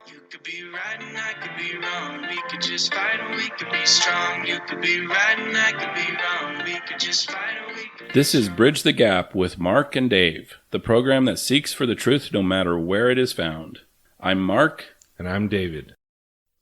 You could be right and I could be wrong. We could just fight or we could be strong. You could be right and I could be wrong. We could just fight or we could be This is strong. Bridge the Gap with Mark and Dave, the program that seeks for the truth no matter where it is found. I'm Mark. And I'm David.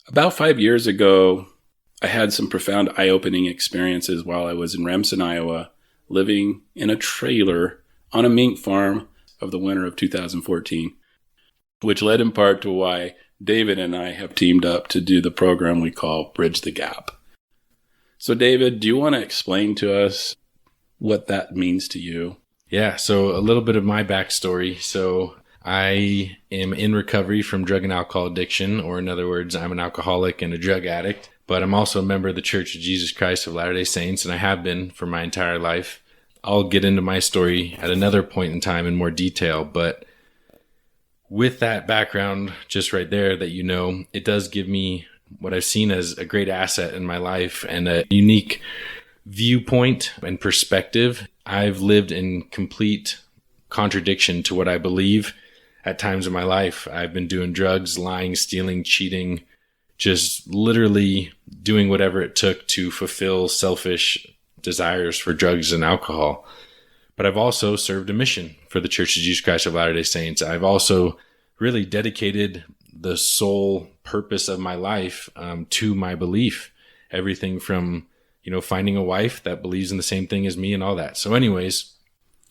About 5 years ago, I had some profound eye-opening experiences while I was in Remsen, Iowa, living in a trailer on a mink farm of the winter of 2014, which led in part to why David and I have teamed up to do the program we call Bridge the Gap. So David, do you want to explain to us what that means to you? Yeah, so a little bit of my backstory. So I am in recovery from drug and alcohol addiction, or in other words, I'm an alcoholic and a drug addict, but I'm also a member of the Church of Jesus Christ of Latter-day Saints, and I have been for my entire life. I'll get into my story at another point in time in more detail, but with that background just right there that you know, it does give me what I've seen as a great asset in my life and a unique viewpoint and perspective. I've lived in complete contradiction to what I believe at times in my life. I've been doing drugs, lying, stealing, cheating, just literally doing whatever it took to fulfill selfish desires for drugs and alcohol. But I've also served a mission for the Church of Jesus Christ of Latter-day Saints. I've also really dedicated the sole purpose of my life to my belief. Everything from, finding a wife that believes in the same thing as me and all that. So anyways,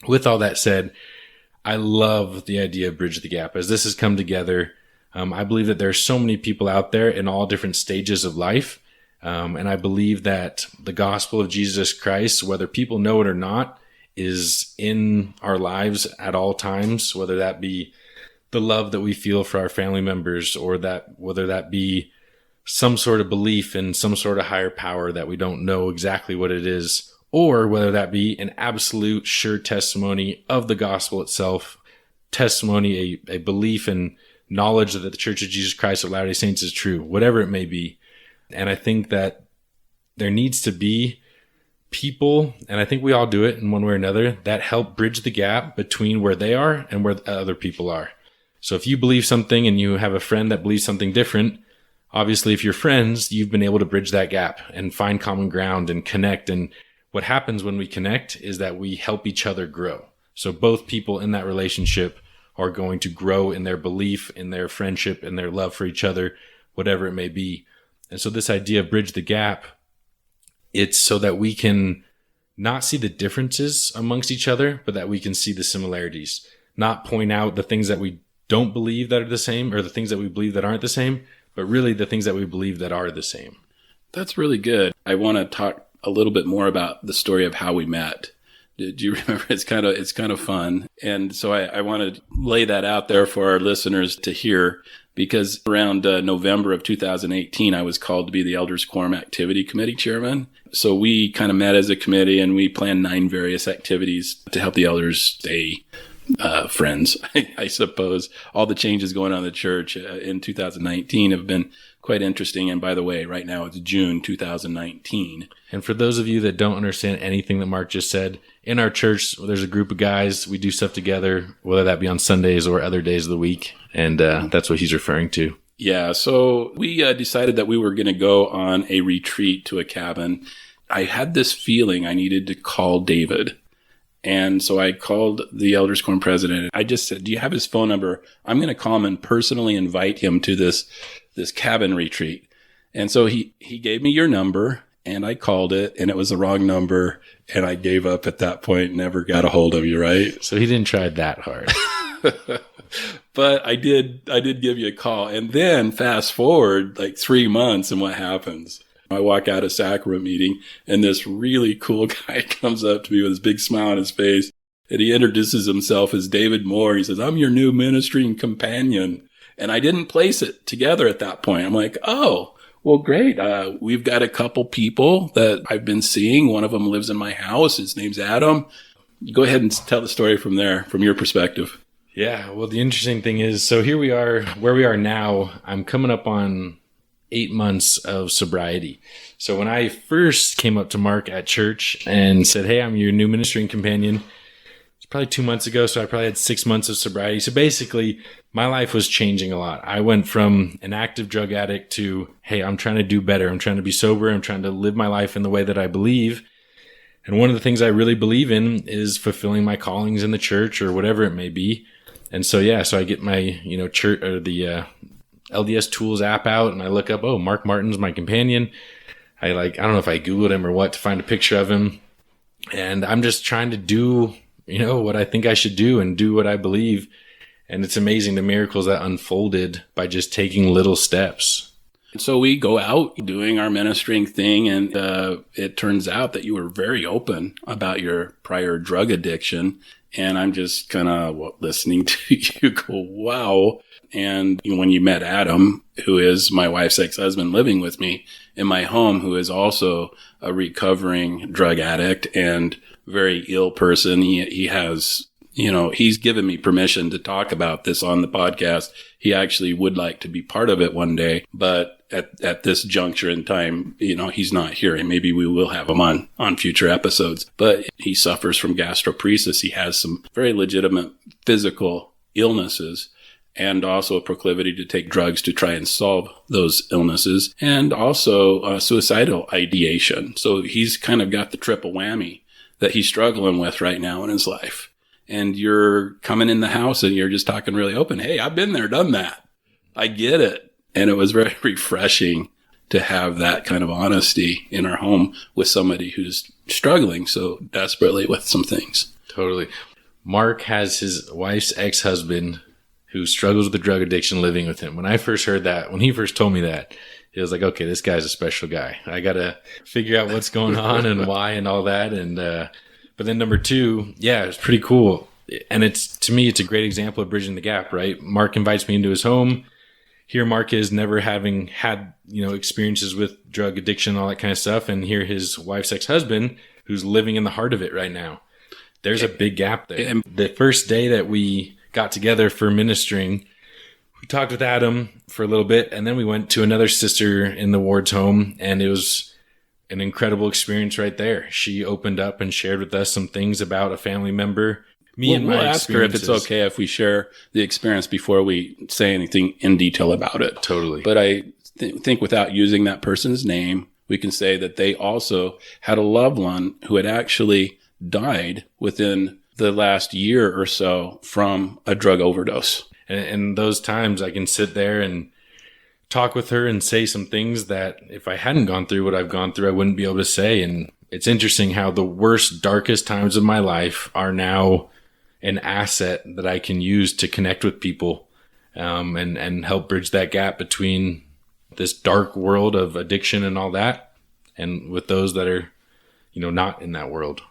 with all that said, I love the idea of Bridge the Gap. As this has come together, I believe that there are so many people out there in all different stages of life. And I believe that the gospel of Jesus Christ, whether people know it or not, is in our lives at all times, whether that be the love that we feel for our family members, or that whether that be some sort of belief in some sort of higher power that we don't know exactly what it is, or whether that be an absolute sure testimony of the gospel itself, testimony, a belief and knowledge that the Church of Jesus Christ of Latter-day Saints is true, whatever it may be. And I think that there needs to be people, and I think we all do it in one way or another, that help bridge the gap between where they are and where other people are. So if you believe something and you have a friend that believes something different, obviously if you're friends, you've been able to bridge that gap and find common ground and connect. And what happens when we connect is that we help each other grow. So both people in that relationship are going to grow in their belief, in their friendship, in their love for each other, whatever it may be. And so this idea of bridge the gap, it's so that we can not see the differences amongst each other, but that we can see the similarities, not point out the things that we don't believe that are the same, or the things that we believe that aren't the same, but really the things that we believe that are the same. That's really good. I want to talk a little bit more about the story of how we met. Do you remember? It's kind of fun. And so I want to lay that out there for our listeners to hear, because around November of 2018, I was called to be the Elders Quorum Activity Committee chairman. So we kind of met as a committee and we planned 9 various activities to help the elders stay friends, I suppose. All the changes going on in the church in 2019 have been quite interesting. And by the way, right now it's June 2019. And for those of you that don't understand anything that Mark just said, in our church, there's a group of guys. We do stuff together, whether that be on Sundays or other days of the week. And that's what he's referring to. Yeah. So we decided that we were going to go on a retreat to a cabin. I had this feeling I needed to call David. And so I called the Elders Quorum president. I just said, do you have his phone number? I'm going to call him and personally invite him to this cabin retreat. And so he gave me your number and I called it and it was the wrong number. And I gave up at that point, never got a hold of you, right? So he didn't try that hard. But I did give you a call. And then fast forward like 3 months and what happens? I walk out of sacrament meeting and this really cool guy comes up to me with his big smile on his face and he introduces himself as David Moore. He says, I'm your new ministering companion. And I didn't place it together at that point. I'm like, oh, well, great. We've got a couple people that I've been seeing. One of them lives in my house. His name's Adam. Go ahead and tell the story from there, from your perspective. Yeah. Well, the interesting thing is, so here we are, where we are now. I'm coming up on 8 months of sobriety. So when I first came up to Mark at church and said, hey, I'm your new ministering companion, probably 2 months ago. So I probably had 6 months of sobriety. So basically my life was changing a lot. I went from an active drug addict to, hey, I'm trying to do better. I'm trying to be sober. I'm trying to live my life in the way that I believe. And one of the things I really believe in is fulfilling my callings in the church or whatever it may be. And so, so I get my, church or the LDS Tools app out and I look up, Mark Martin's my companion. I don't know if I Googled him or what to find a picture of him. And I'm just trying to do, what I think I should do and do what I believe. And it's amazing the miracles that unfolded by just taking little steps. So we go out doing our ministering thing, and it turns out that you were very open about your prior drug addiction. And I'm just kind of listening to you go, wow. And when you met Adam, who is my wife's ex-husband living with me in my home, who is also a recovering drug addict and very ill person, he has, he's given me permission to talk about this on the podcast. He actually would like to be part of it one day, but at this juncture in time, he's not here. And maybe we will have him on future episodes, but he suffers from gastroparesis. He has some very legitimate physical illnesses and also a proclivity to take drugs to try and solve those illnesses, and also suicidal ideation. So he's kind of got the triple whammy that he's struggling with right now in his life. And you're coming in the house and you're just talking really open. Hey, I've been there, done that. I get it. And it was very refreshing to have that kind of honesty in our home with somebody who's struggling so desperately with some things. Totally. Mark has his wife's ex-husband who struggles with a drug addiction living with him. When I first heard that, when he first told me that, it was like, okay, this guy's a special guy. I got to figure out what's going on and why and all that. And, but then number two, it's pretty cool. And to me, it's a great example of bridging the gap, right? Mark invites me into his home. Here Mark is never having had, experiences with drug addiction, all that kind of stuff. And here his wife's ex-husband, who's living in the heart of it right now. There's a big gap there. And the first day that we got together for ministering, we talked with Adam for a little bit, and then we went to another sister in the ward's home, and it was an incredible experience right there. She opened up and shared with us some things about a family member. We'll ask her if it's okay if we share the experience before we say anything in detail about it. Totally. But I think without using that person's name, we can say that they also had a loved one who had actually died within the last year or so from a drug overdose. And those times I can sit there and talk with her and say some things that if I hadn't gone through what I've gone through, I wouldn't be able to say. And it's interesting how the worst, darkest times of my life are now an asset that I can use to connect with people, and help bridge that gap between this dark world of addiction and all that, and with those that are, not in that world.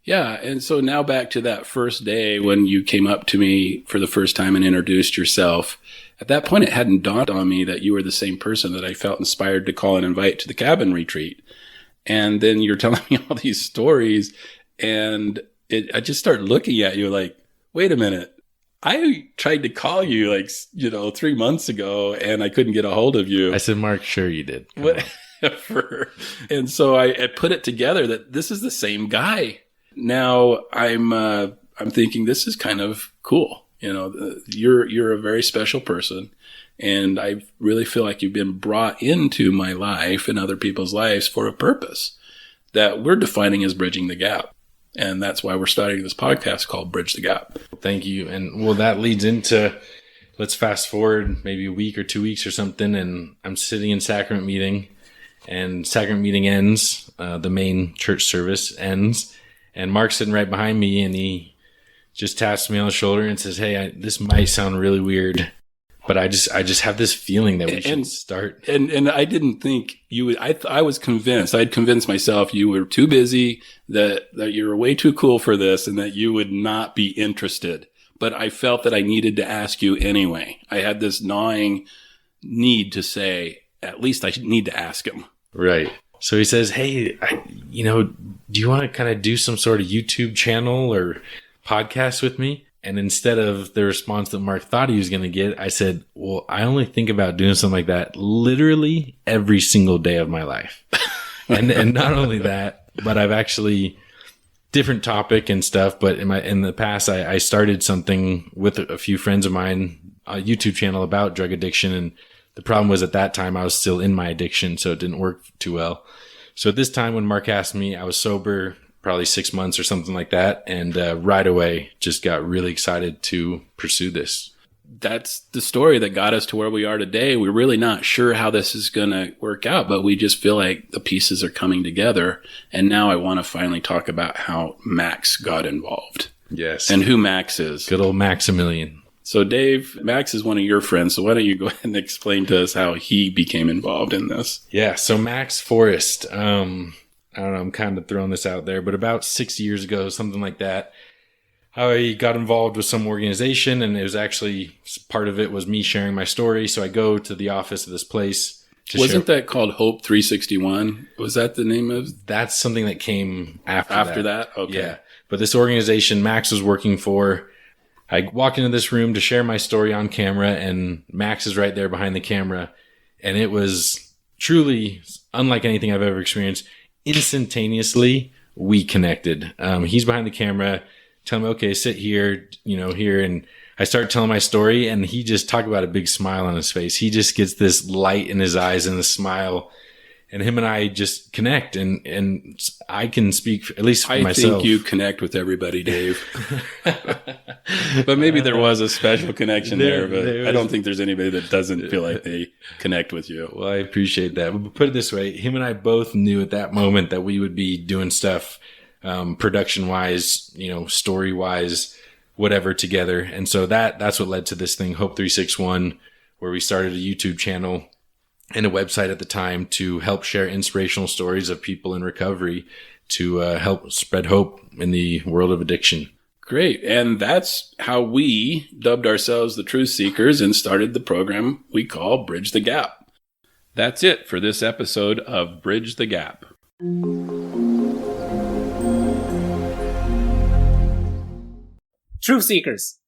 Yeah. And so now back to that first day when you came up to me for the first time and introduced yourself. At that point, it hadn't dawned on me that you were the same person that I felt inspired to call and invite to the cabin retreat. And then you're telling me all these stories, and I just started looking at you like, wait a minute. I tried to call you 3 months ago and I couldn't get a hold of you. I said, Mark, sure you did. Whatever. And so I put it together that this is the same guy. Now I'm thinking this is kind of cool. You're a very special person, and I really feel like you've been brought into my life and other people's lives for a purpose that we're defining as bridging the gap. And that's why we're starting this podcast called Bridge the Gap. Thank you. And that leads into, let's fast forward maybe a week or 2 weeks or something. And I'm sitting in sacrament meeting, and sacrament meeting ends. The main church service ends, and Mark's sitting right behind me, and he just taps me on the shoulder and says, hey, this might sound really weird, but I just have this feeling that we should start. And I didn't think you would. I was convinced. I'd convinced myself you were too busy, that you were way too cool for this, and that you would not be interested. But I felt that I needed to ask you anyway. I had this gnawing need to say, at least I need to ask him. Right. So he says, hey, do you want to kind of do some sort of YouTube channel or podcast with me? And instead of the response that Mark thought he was going to get, I said, well, I only think about doing something like that literally every single day of my life. and not only that, but I've actually different topic and stuff. But in the past, I started something with a few friends of mine, a YouTube channel about drug addiction. And the problem was at that time I was still in my addiction, so it didn't work too well. So at this time when Mark asked me, I was sober probably 6 months or something like that. And right away just got really excited to pursue this. That's the story that got us to where we are today. We're really not sure how this is going to work out, but we just feel like the pieces are coming together. And now I want to finally talk about how Max got involved. Yes. And who Max is. Good old Maximilian. So Dave, Max is one of your friends. So why don't you go ahead and explain to us how he became involved in this? Yeah. So Max Forrest, I don't know, I'm kind of throwing this out there, but about 6 years ago, something like that, I got involved with some organization, and it was actually part of it was me sharing my story. So I go to the office of this place. Wasn't that called Hope 361? Was that the name of? That's something that came after that? Okay. Yeah. But this organization Max was working for, I walk into this room to share my story on camera, and Max is right there behind the camera. And it was truly unlike anything I've ever experienced. Instantaneously, we connected. He's behind the camera, telling me, okay, sit here, here. And I start telling my story, and he just talk about a big smile on his face. He just gets this light in his eyes and a smile. And him and I just connect, and I can speak, at least for myself. I think you connect with everybody, Dave. But maybe there was a special connection there, but I don't think there's anybody that doesn't feel like they connect with you. Well, I appreciate that. But put it this way, him and I both knew at that moment that we would be doing stuff production-wise, story-wise, whatever together. And so that's what led to this thing, Hope 361, where we started a YouTube channel and a website at the time to help share inspirational stories of people in recovery to help spread hope in the world of addiction. Great. And that's how we dubbed ourselves the Truth Seekers and started the program we call Bridge the Gap. That's it for this episode of Bridge the Gap. Truth Seekers,